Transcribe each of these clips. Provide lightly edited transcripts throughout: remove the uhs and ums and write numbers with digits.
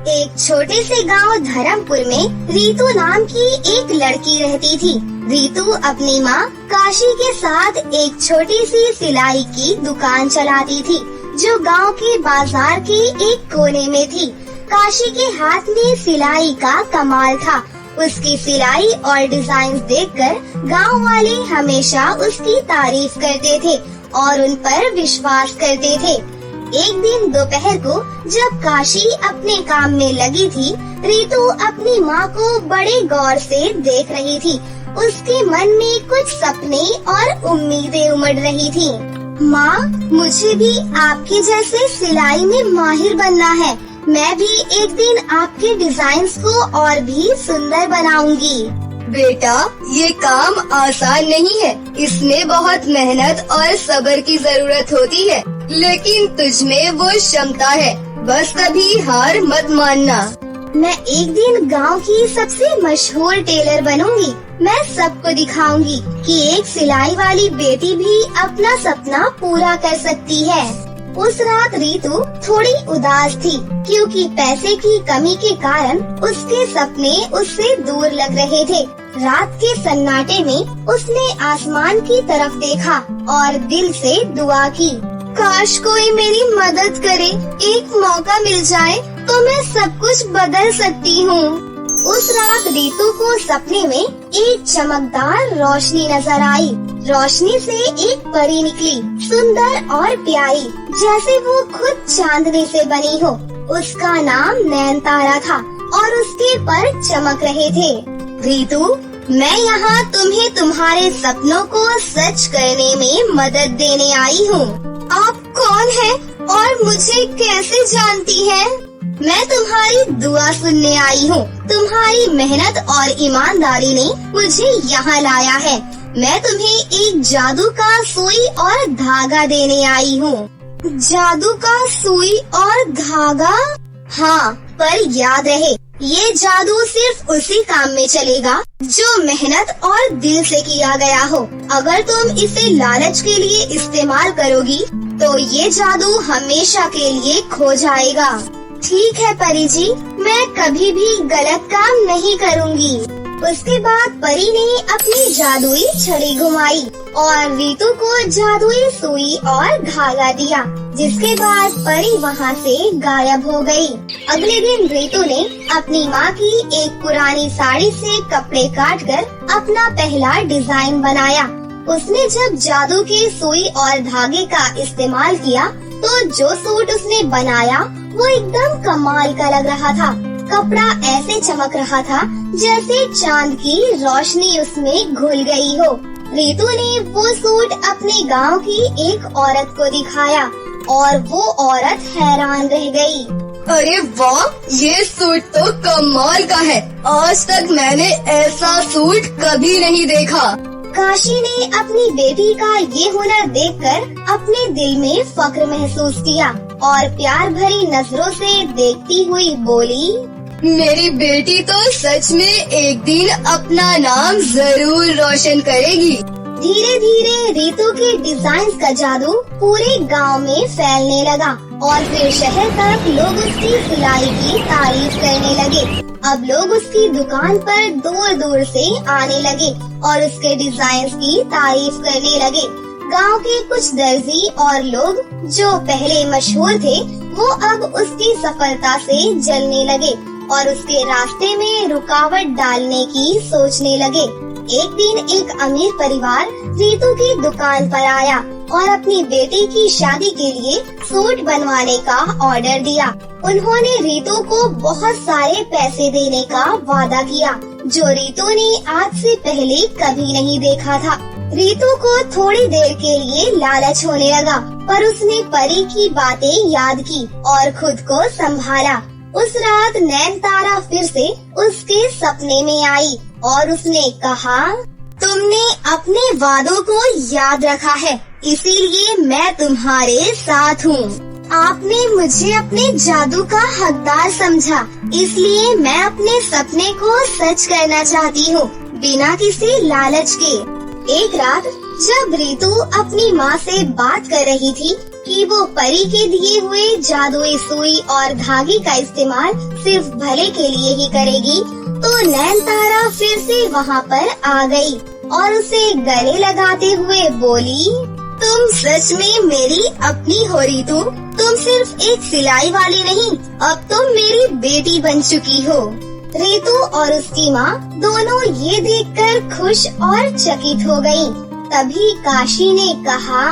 एक छोटे से गांव धर्मपुर में रीतू नाम की एक लड़की रहती थी। रीतू अपनी माँ काशी के साथ एक छोटी सी सिलाई की दुकान चलाती थी, जो गांव के बाजार के एक कोने में थी। काशी के हाथ में सिलाई का कमाल था। उसकी सिलाई और डिजाइन देखकर गांव वाले हमेशा उसकी तारीफ करते थे और उन पर विश्वास करते थे। एक दिन दोपहर को जब काशी अपने काम में लगी थी, रीतू अपनी माँ को बड़े गौर से देख रही थी। उसके मन में कुछ सपने और उम्मीदें उमड़ रही थी। माँ, मुझे भी आपके जैसे सिलाई में माहिर बनना है। मैं भी एक दिन आपके डिजाइन्स को और भी सुंदर बनाऊंगी। बेटा, ये काम आसान नहीं है। इसमें बहुत मेहनत और सब्र की जरूरत होती है, लेकिन तुझमें वो क्षमता है। बस कभी हार मत मानना। मैं एक दिन गांव की सबसे मशहूर टेलर बनूंगी। मैं सबको दिखाऊंगी कि एक सिलाई वाली बेटी भी अपना सपना पूरा कर सकती है। उस रात रीतू थोड़ी उदास थी, क्योंकि पैसे की कमी के कारण उसके सपने उससे दूर लग रहे थे। रात के सन्नाटे में उसने आसमान की तरफ देखा और दिल से दुआ की, काश कोई मेरी मदद करे। एक मौका मिल जाए तो मैं सब कुछ बदल सकती हूँ। उस रात रीतू को सपने में एक चमकदार रोशनी नजर आई। रोशनी से एक परी निकली, सुंदर और प्यारी, जैसे वो खुद चांदनी से बनी हो। उसका नाम नैनतारा था और उसके पर चमक रहे थे। रीतू, मैं यहाँ तुम्हें तुम्हारे सपनों को सच करने में मदद देने आई हूँ। आप कौन हैं और मुझे कैसे जानती हैं? मैं तुम्हारी दुआ सुनने आई हूँ। तुम्हारी मेहनत और ईमानदारी ने मुझे यहाँ लाया है। मैं तुम्हें एक जादू का सुई और धागा देने आई हूँ। जादू का सुई और धागा? हाँ, पर याद रहे, ये जादू सिर्फ उसी काम में चलेगा जो मेहनत और दिल से किया गया हो। अगर तुम इसे लालच के लिए इस्तेमाल करोगी तो ये जादू हमेशा के लिए खो जाएगा। ठीक है परी जी, मैं कभी भी गलत काम नहीं करूँगी। उसके बाद परी ने अपनी जादुई छड़ी घुमाई और रीतू को जादुई सुई और धागा दिया, जिसके बाद परी वहाँ से गायब हो गई। अगले दिन रीतू ने अपनी माँ की एक पुरानी साड़ी से कपड़े काटकर अपना पहला डिजाइन बनाया। उसने जब जादू के सुई और धागे का इस्तेमाल किया तो जो सूट उसने बनाया वो एकदम कमाल का लग रहा था। कपड़ा ऐसे चमक रहा था जैसे चांद की रोशनी उसमें घुल गई हो। रीतू ने वो सूट अपने गांव की एक औरत को दिखाया और वो औरत हैरान रह गई। अरे वाह, ये सूट तो कमाल का है। आज तक मैंने ऐसा सूट कभी नहीं देखा। काशी ने अपनी बेटी का ये हुनर देखकर अपने दिल में फक्र महसूस किया और प्यार भरी नजरों से देखती हुई बोली, मेरी बेटी तो सच में एक दिन अपना नाम जरूर रोशन करेगी। धीरे धीरे रीतू के डिजाइन का जादू पूरे गांव में फैलने लगा और फिर शहर तक लोग उसकी सिलाई की तारीफ करने लगे। अब लोग उसकी दुकान पर दूर दूर से आने लगे और उसके डिजाइन की तारीफ करने लगे। गांव के कुछ दर्जी और लोग जो पहले मशहूर थे, वो अब उसकी सफलता से जलने लगे और उसके रास्ते में रुकावट डालने की सोचने लगे। एक दिन एक अमीर परिवार रीतू की दुकान पर आया और अपनी बेटी की शादी के लिए सूट बनवाने का ऑर्डर दिया। उन्होंने रीतू को बहुत सारे पैसे देने का वादा किया, जो रीतू ने आज से पहले कभी नहीं देखा था। रीतू को थोड़ी देर के लिए लालच होने लगा, पर उसने परी की बातें याद की और खुद को संभाला। उस रात नैनतारा फिर से उसके सपने में आई और उसने कहा, तुमने अपने वादों को याद रखा है, इसीलिए मैं तुम्हारे साथ हूँ। आपने मुझे अपने जादू का हकदार समझा, इसलिए मैं अपने सपने को सच करना चाहती हूँ, बिना किसी लालच के। एक रात जब रीतू अपनी माँ से बात कर रही थी, कि वो परी के दिए हुए जादुई सुई और धागे का इस्तेमाल सिर्फ भले के लिए ही करेगी, तो नैनतारा फिर से वहाँ पर आ गई और उसे गले लगाते हुए बोली, तुम सच में मेरी अपनी हो रीतू। तुम सिर्फ एक सिलाई वाली नहीं, अब तुम मेरी बेटी बन चुकी हो। रीतू और उसकी माँ दोनों ये देखकर खुश और चकित हो गयी। तभी काशी ने कहा,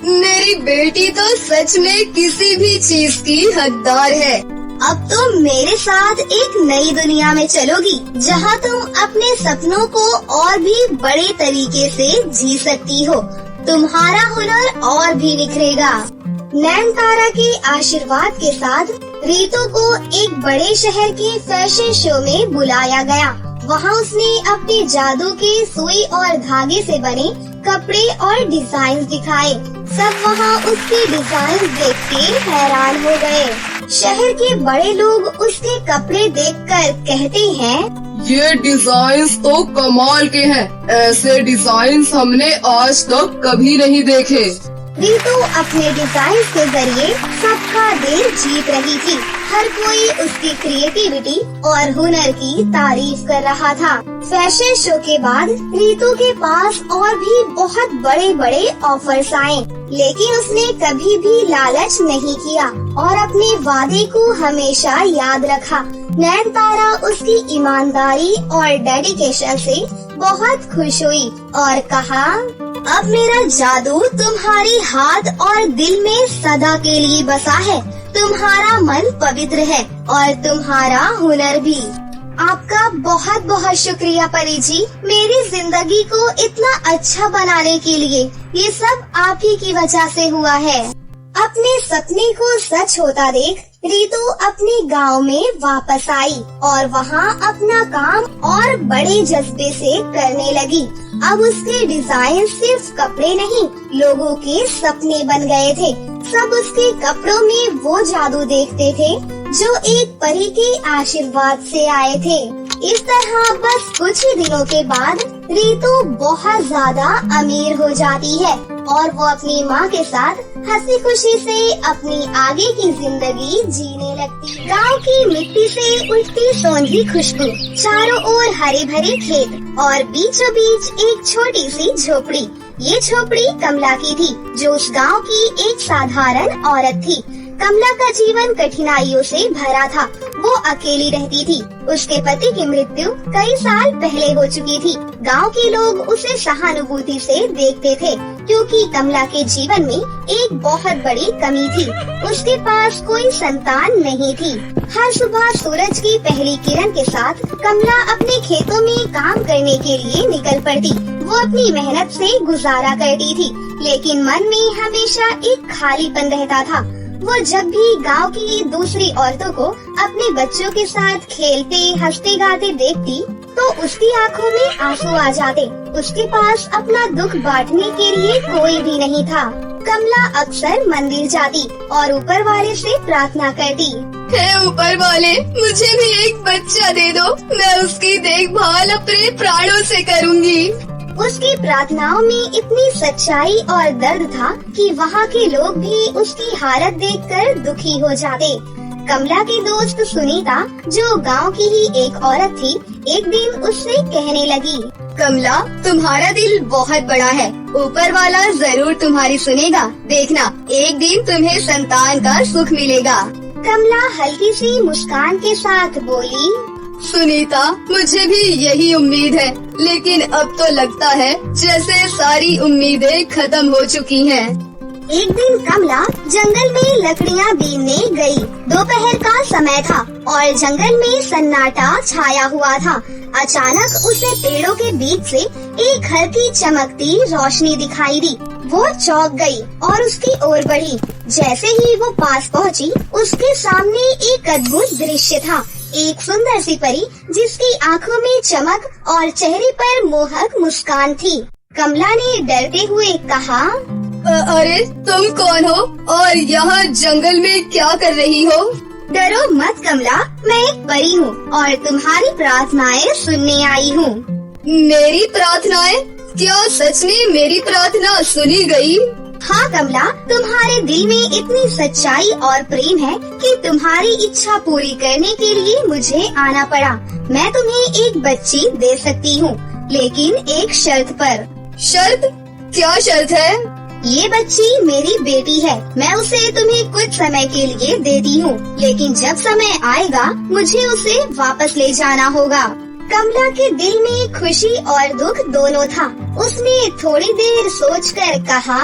मेरी बेटी तो सच में किसी भी चीज की हकदार है। अब तुम मेरे साथ एक नई दुनिया में चलोगी, जहाँ तुम अपने सपनों को और भी बड़े तरीके से जी सकती हो। तुम्हारा हुनर और भी निखरेगा। नैनतारा के आशीर्वाद के साथ रीतू को एक बड़े शहर के फैशन शो में बुलाया गया। वहाँ उसने अपने जादू के सुई और धागे से बने कपड़े और डिजाइन दिखाए। सब वहाँ उसके डिजाइन देख के हैरान हो गए। शहर के बड़े लोग उसके कपड़े देखकर कहते हैं, ये डिजाइन्स तो कमाल के हैं। ऐसे डिजाइन्स हमने आज तक कभी नहीं देखे। रीतू अपने डिजाइन के जरिए सबका दिल जीत रही थी। हर कोई उसकी क्रिएटिविटी और हुनर की तारीफ कर रहा था। फैशन शो के बाद रीतू के पास और भी बहुत बड़े बड़े ऑफर्स आए, लेकिन उसने कभी भी लालच नहीं किया और अपने वादे को हमेशा याद रखा। नैनतारा उसकी ईमानदारी और डेडिकेशन से बहुत खुश हुई और कहा, अब मेरा जादू तुम्हारी हाथ और दिल में सदा के लिए बसा है। तुम्हारा मन पवित्र है और तुम्हारा हुनर भी। आपका बहुत बहुत शुक्रिया परी जी, मेरी जिंदगी को इतना अच्छा बनाने के लिए। ये सब आप ही की वजह से हुआ है। अपने सपने को सच होता देख रीतू अपने गांव में वापस आई और वहां अपना काम और बड़े जज्बे से करने लगी। अब उसके डिजाइन सिर्फ कपड़े नहीं, लोगों के सपने बन गए थे। सब उसके कपड़ों में वो जादू देखते थे जो एक परी के आशीर्वाद से आए थे। इस तरह बस कुछ ही दिनों के बाद रीतू बहुत ज्यादा अमीर हो जाती है और वो अपनी माँ के साथ हंसी खुशी से अपनी आगे की जिंदगी जीने लगती। गांव की मिट्टी से उठती सौंधी खुशबू, चारों ओर हरे भरे खेत और बीचों बीच एक छोटी सी झोपड़ी। ये झोपड़ी कमला की थी, जो उस गांव की एक साधारण औरत थी। कमला का जीवन कठिनाइयों से भरा था। वो अकेली रहती थी। उसके पति की मृत्यु कई साल पहले हो चुकी थी। गांव के लोग उसे सहानुभूति से देखते थे, क्योंकि कमला के जीवन में एक बहुत बड़ी कमी थी। उसके पास कोई संतान नहीं थी। हर सुबह सूरज की पहली किरण के साथ कमला अपने खेतों में काम करने के लिए निकल पड़ती। वो अपनी मेहनत से गुजारा करती थी, लेकिन मन में हमेशा एक खालीपन रहता था। वो जब भी गांव की दूसरी औरतों को अपने बच्चों के साथ खेलते हंसते गाते देखती, तो उसकी आंखों में आंसू आ जाते। उसके पास अपना दुख बांटने के लिए कोई भी नहीं था। कमला अक्सर मंदिर जाती और ऊपर वाले से प्रार्थना करती, हे ऊपर वाले, मुझे भी एक बच्चा दे दो। मैं उसकी देखभाल अपने प्राणों से करूँगी। उसकी प्रार्थनाओं में इतनी सच्चाई और दर्द था कि वहाँ के लोग भी उसकी हालत देखकर दुखी हो जाते। कमला की दोस्त सुनीता, जो गांव की ही एक औरत थी, एक दिन उससे कहने लगी, कमला, तुम्हारा दिल बहुत बड़ा है। ऊपर वाला जरूर तुम्हारी सुनेगा। देखना, एक दिन तुम्हें संतान का सुख मिलेगा। कमला हल्की सी मुस्कान के साथ बोली, सुनीता, मुझे भी यही उम्मीद है, लेकिन अब तो लगता है जैसे सारी उम्मीदें खत्म हो चुकी हैं। एक दिन कमला जंगल में लकड़ियाँ बीनने गई। दोपहर का समय था और जंगल में सन्नाटा छाया हुआ था। अचानक उसे पेड़ों के बीच से एक हल्की चमकती रोशनी दिखाई दी। वो चौंक गई और उसकी ओर बढ़ी। जैसे ही वो पास पहुंची, उसके सामने एक अद्भुत दृश्य था। एक सुंदर सी परी, जिसकी आंखों में चमक और चेहरे पर मोहक मुस्कान थी। कमला ने डरते हुए कहा, अरे तुम कौन हो और यहाँ जंगल में क्या कर रही हो? डरो मत कमला, मैं एक परी हूँ और तुम्हारी प्रार्थनाएं सुनने आई हूँ। मेरी प्रार्थनाएं? क्या सच में मेरी प्रार्थना सुनी गई? हाँ कमला, तुम्हारे दिल में इतनी सच्चाई और प्रेम है कि तुम्हारी इच्छा पूरी करने के लिए मुझे आना पड़ा। मैं तुम्हें एक बच्ची दे सकती हूँ, लेकिन एक शर्त पर। शर्त? क्या शर्त है? ये बच्ची मेरी बेटी है। मैं उसे तुम्हें कुछ समय के लिए देती हूँ, लेकिन जब समय आएगा मुझे उसे वापस ले जाना होगा। कमला के दिल में खुशी और दुख दोनों था। उसने थोड़ी देर सोचकर कहा,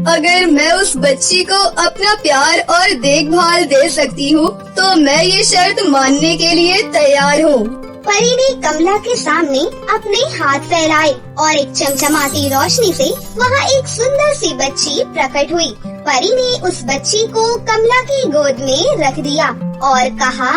अगर मैं उस बच्ची को अपना प्यार और देखभाल दे सकती हूँ तो मैं ये शर्त मानने के लिए तैयार हूँ। परी ने कमला के सामने अपने हाथ फैलाए और एक चमचमाती रोशनी से वहाँ एक सुंदर सी बच्ची प्रकट हुई। परी ने उस बच्ची को कमला की गोद में रख दिया और कहा,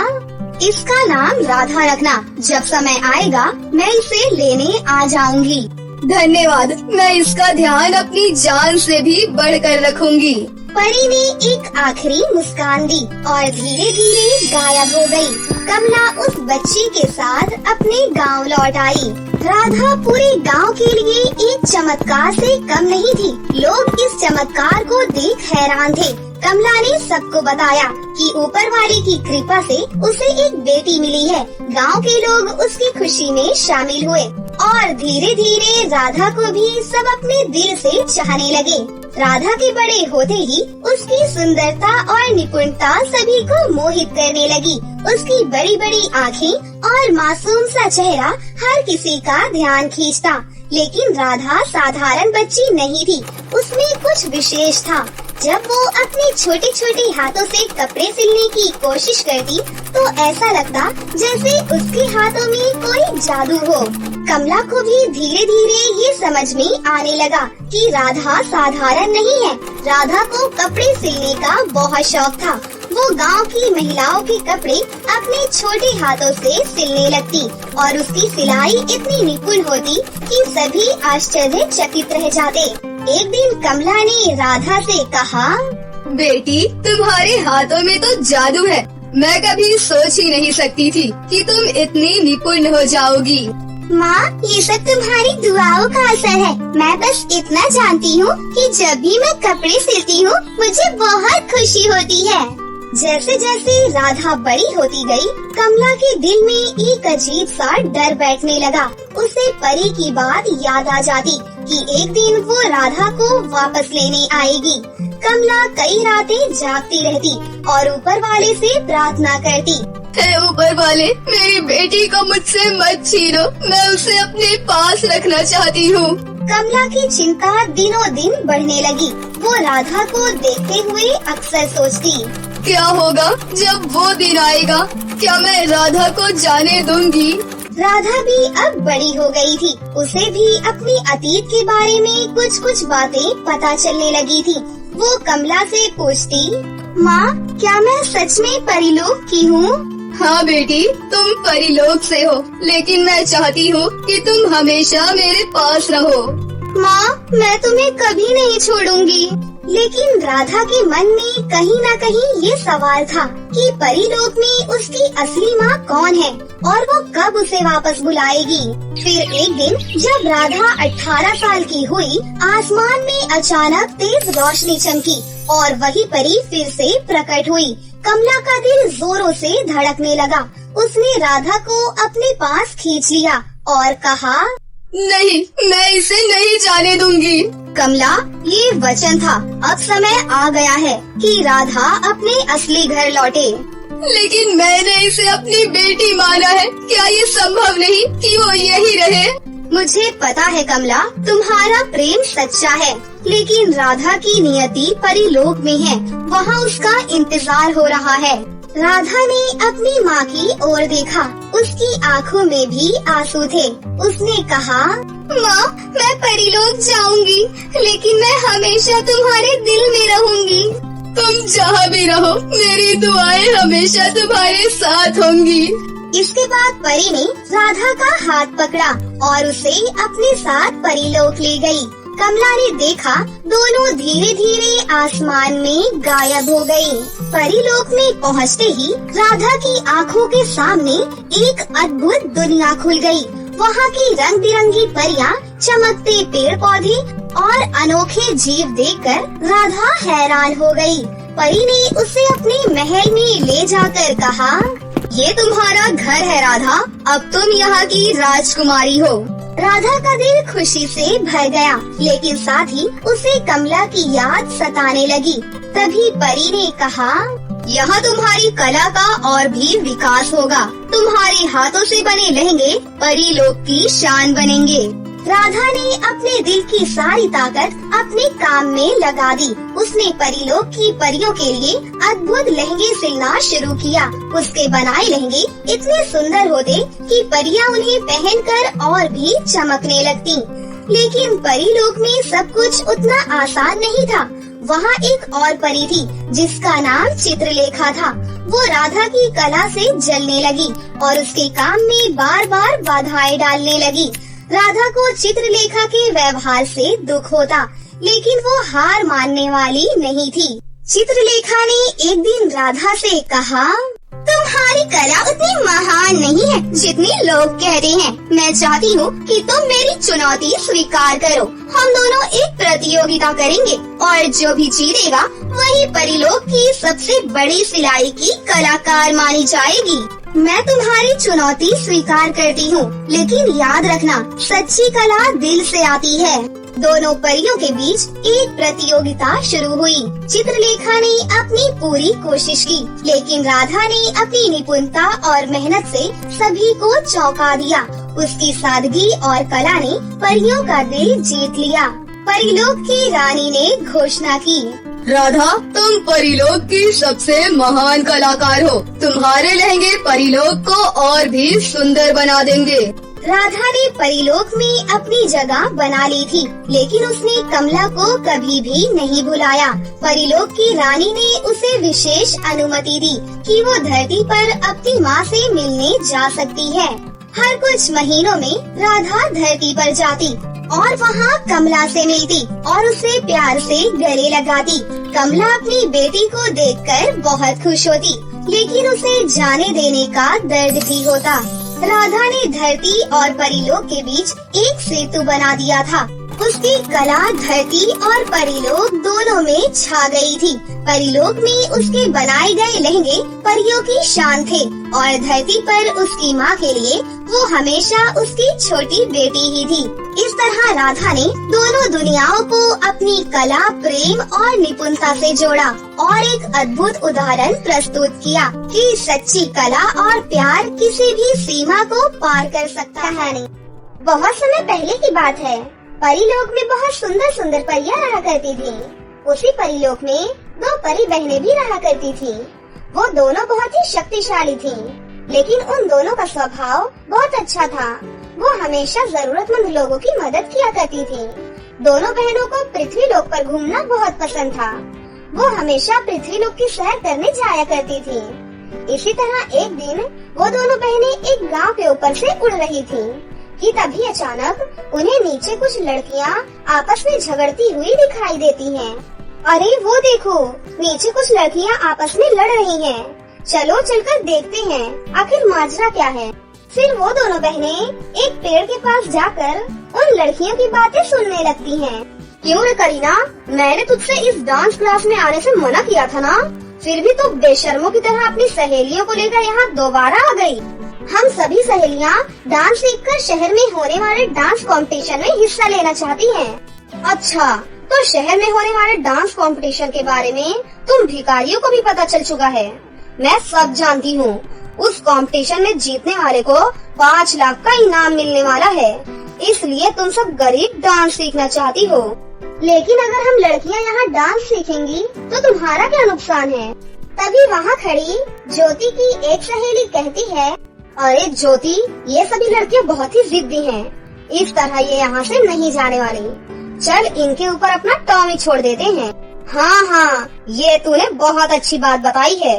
इसका नाम राधा रखना। जब समय आएगा मैं इसे लेने आ जाऊंगी। धन्यवाद, मैं इसका ध्यान अपनी जान से भी बढ़कर रखूंगी। परी ने एक आखिरी मुस्कान दी और धीरे धीरे गायब हो गई। कमला उस बच्ची के साथ अपने गांव लौट आई। राधा पूरे गांव के लिए एक चमत्कार से कम नहीं थी। लोग इस चमत्कार को देख हैरान थे। कमला ने सबको बताया कि ऊपर वाले की कृपा से उसे एक बेटी मिली है। गांव के लोग उसकी खुशी में शामिल हुए और धीरे धीरे राधा को भी सब अपने दिल से चाहने लगे। राधा के बड़े होते ही उसकी सुंदरता और निपुणता सभी को मोहित करने लगी। उसकी बड़ी बड़ी आँखें और मासूम सा चेहरा हर किसी का ध्यान खींचता। लेकिन राधा साधारण बच्ची नहीं थी, उसमें कुछ विशेष था। जब वो अपने छोटे छोटे हाथों से कपड़े सिलने की कोशिश करती तो ऐसा लगता जैसे उसके हाथों में कोई जादू हो। कमला को भी धीरे धीरे ये समझ में आने लगा कि राधा साधारण नहीं है। राधा को कपड़े सिलने का बहुत शौक था। वो गांव की महिलाओं के कपड़े अपने छोटे हाथों से सिलने लगती और उसकी सिलाई इतनी निपुण होती कि सभी आश्चर्यचकित रह जाते। एक दिन कमला ने राधा से कहा, बेटी, तुम्हारे हाथों में तो जादू है। मैं कभी सोच ही नहीं सकती थी कि तुम इतनी निपुण हो जाओगी। माँ, ये सब तुम्हारी दुआओं का असर है। मैं बस इतना जानती हूँ कि जब भी मैं कपड़े सिलती हूँ मुझे बहुत खुशी होती है। जैसे जैसे राधा बड़ी होती गई, कमला के दिल में एक अजीब सा डर बैठने लगा। उसे परी की बात याद आ जाती कि एक दिन वो राधा को वापस लेने आएगी। कमला कई रातें जागती रहती और ऊपर वाले से प्रार्थना करती, हे ऊपर वाले, मेरी बेटी को मुझसे मत छीनो, मैं उसे अपने पास रखना चाहती हूँ। कमला की चिंता दिनों दिन बढ़ने लगी। वो राधा को देखते हुए अक्सर सोचती, क्या होगा जब वो दिन आएगा? क्या मैं राधा को जाने दूंगी? राधा भी अब बड़ी हो गई थी। उसे भी अपनी अतीत के बारे में कुछ कुछ बातें पता चलने लगी थी। वो कमला से पूछती, माँ, क्या मैं सच में परीलोक की हूँ? हाँ बेटी, तुम परीलोक से हो, लेकिन मैं चाहती हूँ कि तुम हमेशा मेरे पास रहो। माँ, मैं तुम्हें कभी नहीं छोड़ूंगी। लेकिन राधा के मन में कहीं न कहीं ये सवाल था कि परीलोक में उसकी असली माँ कौन है और वो कब उसे वापस बुलाएगी। फिर एक दिन जब राधा 18 साल की हुई, आसमान में अचानक तेज रोशनी चमकी और वही परी फिर से प्रकट हुई। कमला का दिल जोरों से धड़कने लगा। उसने राधा को अपने पास खींच लिया और कहा, नहीं, मैं इसे नहीं जाने दूंगी। कमला, ये वचन था। अब समय आ गया है कि राधा अपने असली घर लौटे। लेकिन मैंने इसे अपनी बेटी माना है। क्या ये संभव नहीं कि वो यही रहे? मुझे पता है कमला, तुम्हारा प्रेम सच्चा है, लेकिन राधा की नियति परीलोक में है। वहाँ उसका इंतजार हो रहा है। राधा ने अपनी माँ की ओर देखा। उसकी आँखों में भी आंसू थे। उसने कहा, माँ, मैं परीलोक जाऊंगी, लेकिन मैं हमेशा तुम्हारे दिल में रहूंगी। तुम जहाँ भी रहो, मेरी दुआएं हमेशा तुम्हारे साथ होंगी। इसके बाद परी ने राधा का हाथ पकड़ा और उसे अपने साथ परीलोक ले गई। कमला ने देखा दोनों धीरे धीरे आसमान में गायब हो गई। परीलोक में पहुँचते ही राधा की आँखों के सामने एक अद्भुत दुनिया खुल गई। वहाँ की रंग बिरंगी परियां, चमकते पेड़ पौधे और अनोखे जीव देखकर राधा हैरान हो गई। परी ने उसे अपने महल में ले जाकर कहा, ये तुम्हारा घर है राधा, अब तुम यहाँ की राजकुमारी हो। राधा का दिल खुशी से भर गया, लेकिन साथ ही उसे कमला की याद सताने लगी। तभी परी ने कहा, यहाँ तुम्हारी कला का और भी विकास होगा। तुम्हारे हाथों से बने लहंगे परी लोक की शान बनेंगे। राधा ने अपने दिल की सारी ताकत अपने काम में लगा दी। उसने परीलोक की परियों के लिए अद्भुत लहंगे सिलना शुरू किया। उसके बनाए लहंगे इतने सुंदर होते कि परियां उन्हें पहनकर और भी चमकने लगती। लेकिन परीलोक में सब कुछ उतना आसान नहीं था। वहाँ एक और परी थी जिसका नाम चित्रलेखा था। वो राधा की कला से जलने लगी और उसके काम में बार बार बाधाएं डालने लगी। राधा को चित्रलेखा के व्यवहार से दुख होता, लेकिन वो हार मानने वाली नहीं थी। चित्रलेखा ने एक दिन राधा से कहा, तुम्हारी कला उतनी महान नहीं है जितनी लोग कहते हैं। मैं चाहती हूँ कि तुम मेरी चुनौती स्वीकार करो। हम दोनों एक प्रतियोगिता करेंगे और जो भी जीतेगा वही परीलोक की सबसे बड़ी सिलाई की कलाकार मानी जाएगी। मैं तुम्हारी चुनौती स्वीकार करती हूँ, लेकिन याद रखना, सच्ची कला दिल से आती है। दोनों परियों के बीच एक प्रतियोगिता शुरू हुई। चित्रलेखा ने अपनी पूरी कोशिश की, लेकिन राधा ने अपनी निपुणता और मेहनत से सभी को चौंका दिया। उसकी सादगी और कला ने परियों का दिल जीत लिया। परीलोक की रानी ने घोषणा की, राधा, तुम परीलोक की सबसे महान कलाकार हो। तुम्हारे लहंगे परीलोक को और भी सुंदर बना देंगे। राधा ने परीलोक में अपनी जगह बना ली थी, लेकिन उसने कमला को कभी भी नहीं भुलाया। परीलोक की रानी ने उसे विशेष अनुमति दी कि वो धरती पर अपनी माँ से मिलने जा सकती है। हर कुछ महीनों में राधा धरती पर जाती और वहाँ कमला से मिलती और उसे प्यार से गले लगाती। कमला अपनी बेटी को देखकर बहुत खुश होती, लेकिन उसे जाने देने का दर्द भी होता। राधा ने धरती और परीलोक के बीच एक सेतु बना दिया था। उसकी कला धरती और परीलोक दोनों में छा गई थी। परीलोक में उसके बनाए गए लहंगे परियों की शान थे और धरती पर उसकी माँ के लिए वो हमेशा उसकी छोटी बेटी ही थी। इस तरह राधा ने दोनों दुनियाओं को अपनी कला, प्रेम और निपुणता से जोड़ा और एक अद्भुत उदाहरण प्रस्तुत किया कि सच्ची कला और प्यार किसी भी सीमा को पार कर सकता है नहीं। बहुत समय पहले की बात है। परीलोक में बहुत सुंदर सुंदर परियां रहा करती थी। उसी परीलोक में दो परी बहनें भी रहा करती थी। वो दोनों बहुत ही शक्तिशाली थीं, लेकिन उन दोनों का स्वभाव बहुत अच्छा था। वो हमेशा जरूरतमंद लोगों की मदद किया करती थी। दोनों बहनों को पृथ्वी लोक पर घूमना बहुत पसंद था। वो हमेशा पृथ्वी लोक की सैर करने जाया करती थी। इसी तरह एक दिन वो दोनों बहनें एक गांव के ऊपर से उड़ रही थीं कि तभी अचानक उन्हें नीचे कुछ लड़कियां आपस में झगड़ती हुई दिखाई देती हैं। अरे वो देखो, नीचे कुछ लड़कियां आपस में लड़ रही हैं। चलो चलकर देखते हैं आखिर माजरा क्या है। फिर वो दोनों बहनें एक पेड़ के पास जाकर उन लड़कियों की बातें सुनने लगती हैं। क्यों रे करीना, मैंने तुझसे इस डांस क्लास में आने से मना किया था ना, फिर भी तू बेशर्मों की तरह अपनी सहेलियों को लेकर यहाँ दोबारा आ गई। हम सभी सहेलियाँ डांस सीखकर शहर में होने वाले डांस कंपटीशन में हिस्सा लेना चाहती हैं। अच्छा, तो शहर में होने वाले डांस कंपटीशन के बारे में तुम भिखारियों को भी पता चल चुका है। मैं सब जानती हूँ। उस कंपटीशन में जीतने वाले को 5 लाख का इनाम मिलने वाला है। इसलिए तुम सब गरीब डांस सीखना चाहती हो। लेकिन अगर हम लड़कियाँ यहाँ डांस सीखेंगी तो तुम्हारा क्या नुकसान है? तभी वहाँ खड़ी ज्योति की एक सहेली कहती है, अरे ज्योति, ये सभी लड़कियाँ बहुत ही जिद्दी हैं। इस तरह ये यहाँ से नहीं जाने वाली। चल इनके ऊपर अपना टॉमी छोड़ देते हैं। हाँ, ये तूने बहुत अच्छी बात बताई है।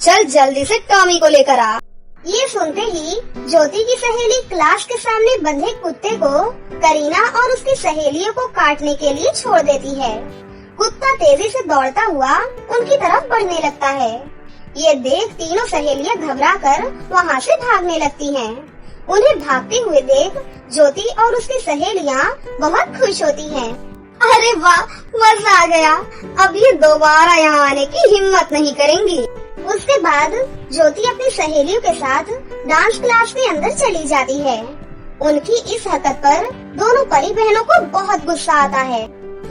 चल जल्दी से टॉमी को लेकर आ। ये सुनते ही ज्योति की सहेली क्लास के सामने बंधे कुत्ते को करीना और उसकी सहेलियों को काटने के लिए छोड़ देती है। कुत्ता तेजी से दौड़ता हुआ उनकी तरफ बढ़ने लगता है। ये देख तीनों सहेलियां घबराकर वहाँ से भागने लगती हैं। उन्हें भागते हुए देख ज्योति और उसकी सहेलियां बहुत खुश होती हैं। अरे वाह, मजा आ गया। अब ये दोबारा यहाँ आने की हिम्मत नहीं करेंगी। उसके बाद ज्योति अपनी सहेलियों के साथ डांस क्लास के अंदर चली जाती है। उनकी इस हरकत पर दोनों परी बहनों को बहुत गुस्सा आता है।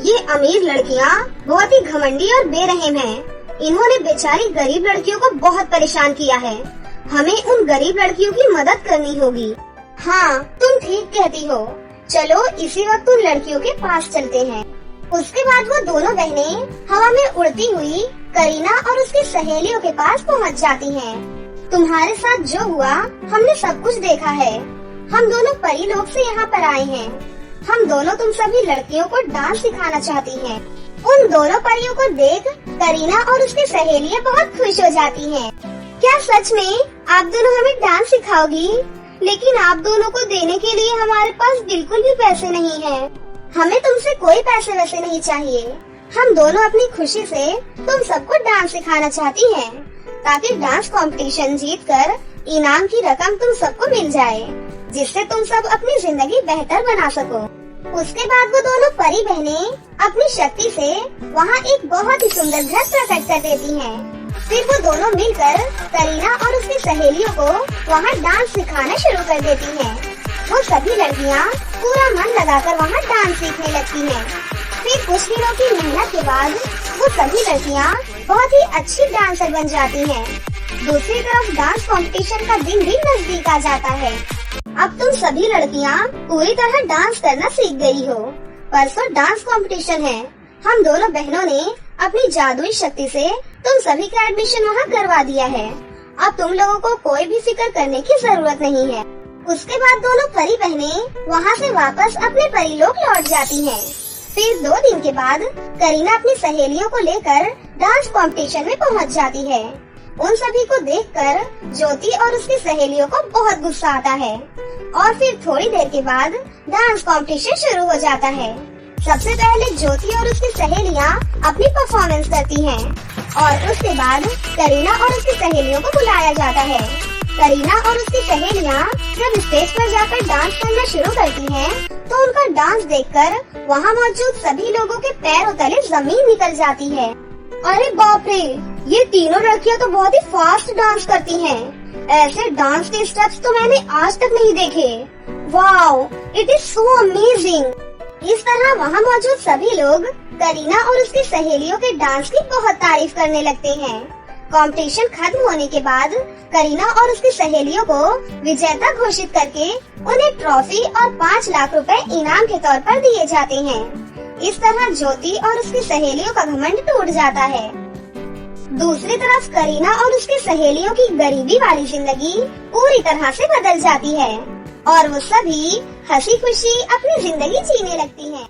ये अमीर लड़कियाँ बहुत ही घमंडी और बेरहम हैं। इन्होंने बेचारी गरीब लड़कियों को बहुत परेशान किया है। हमें उन गरीब लड़कियों की मदद करनी होगी। हाँ, तुम ठीक कहती हो। चलो इसी वक्त उन लड़कियों के पास चलते हैं। उसके बाद वो दोनों बहनें हवा में उड़ती हुई करीना और उसकी सहेलियों के पास पहुंच जाती हैं। तुम्हारे साथ जो हुआ हमने सब कुछ देखा है। हम दोनों परी लोग से यहाँ पर आए हैं। हम दोनों तुम सभी लड़कियों को डांस सिखाना चाहती हैं। उन दोनों परियों को देख करीना और उसकी सहेलियाँ बहुत खुश हो जाती हैं। क्या सच में आप दोनों हमें डांस सिखाओगी? लेकिन आप दोनों को देने के लिए हमारे पास बिल्कुल भी पैसे नहीं है। हमें तुमसे कोई पैसे वैसे नहीं चाहिए। हम दोनों अपनी खुशी से तुम सबको डांस सिखाना चाहती हैं, ताकि डांस कंपटीशन जीतकर इनाम की रकम तुम सबको मिल जाए, जिससे तुम सब अपनी जिंदगी बेहतर बना सको। उसके बाद वो दोनों परी बहनें अपनी शक्ति से वहाँ एक बहुत ही सुंदर घर प्रकट कर देती हैं। फिर वो दोनों मिलकर करीना और उसकी सहेलियों को वहाँ डांस सिखाना शुरू कर देती हैं। वो सभी लड़कियाँ पूरा मन लगाकर वहाँ डांस सीखने लगती हैं। फिर कुछ दिनों की मेहनत के बाद वो सभी लड़कियाँ बहुत ही अच्छी डांसर बन जाती हैं। दूसरी तरफ डांस कंपटीशन का दिन भी नजदीक आ जाता है। अब तुम सभी लड़कियाँ पूरी तरह डांस करना सीख गई हो। परसों डांस कंपटीशन है। हम दोनों बहनों ने अपनी जादुई शक्ति से तुम सभी का एडमिशन वहाँ करवा दिया है। अब तुम लोगों को कोई भी फिक्र करने की जरूरत नहीं है। उसके बाद दोनों परी बहनें वहाँ से वापस अपने परी लोग लौट जाती हैं। फिर 2 दिन के बाद करीना अपनी सहेलियों को लेकर डांस कंपटीशन में पहुँच जाती है। उन सभी को देखकर ज्योति और उसकी सहेलियों को बहुत गुस्सा आता है और फिर थोड़ी देर के बाद डांस कंपटीशन शुरू हो जाता है। सबसे पहले ज्योति और उसकी सहेलियाँ अपनी परफॉर्मेंस करती हैं और उसके बाद करीना और उसकी सहेलियों को बुलाया जाता है। करीना और उसकी सहेलियाँ जब स्टेज पर जाकर डांस करना शुरू करती हैं, तो उनका डांस देखकर वहाँ मौजूद सभी लोगों के पैरों तले जमीन निकल जाती है। अरे बाप रे, ये तीनों लड़कियाँ तो बहुत ही फास्ट डांस करती हैं। ऐसे डांस के स्टेप्स तो मैंने आज तक नहीं देखे। Wow, it is so amazing. इस तरह वहाँ मौजूद सभी लोग करीना और उसकी सहेलियों के डांस की बहुत तारीफ करने लगते हैं। कंपटीशन खत्म होने के बाद करीना और उसकी सहेलियों को विजेता घोषित करके उन्हें ट्रॉफी और 5 लाख रुपए इनाम के तौर पर दिए जाते हैं। इस तरह ज्योति और उसकी सहेलियों का घमंड टूट जाता है। दूसरी तरफ करीना और उसकी सहेलियों की गरीबी वाली जिंदगी पूरी तरह से बदल जाती है और वो सभी हंसी खुशी अपनी जिंदगी जीने लगती हैं।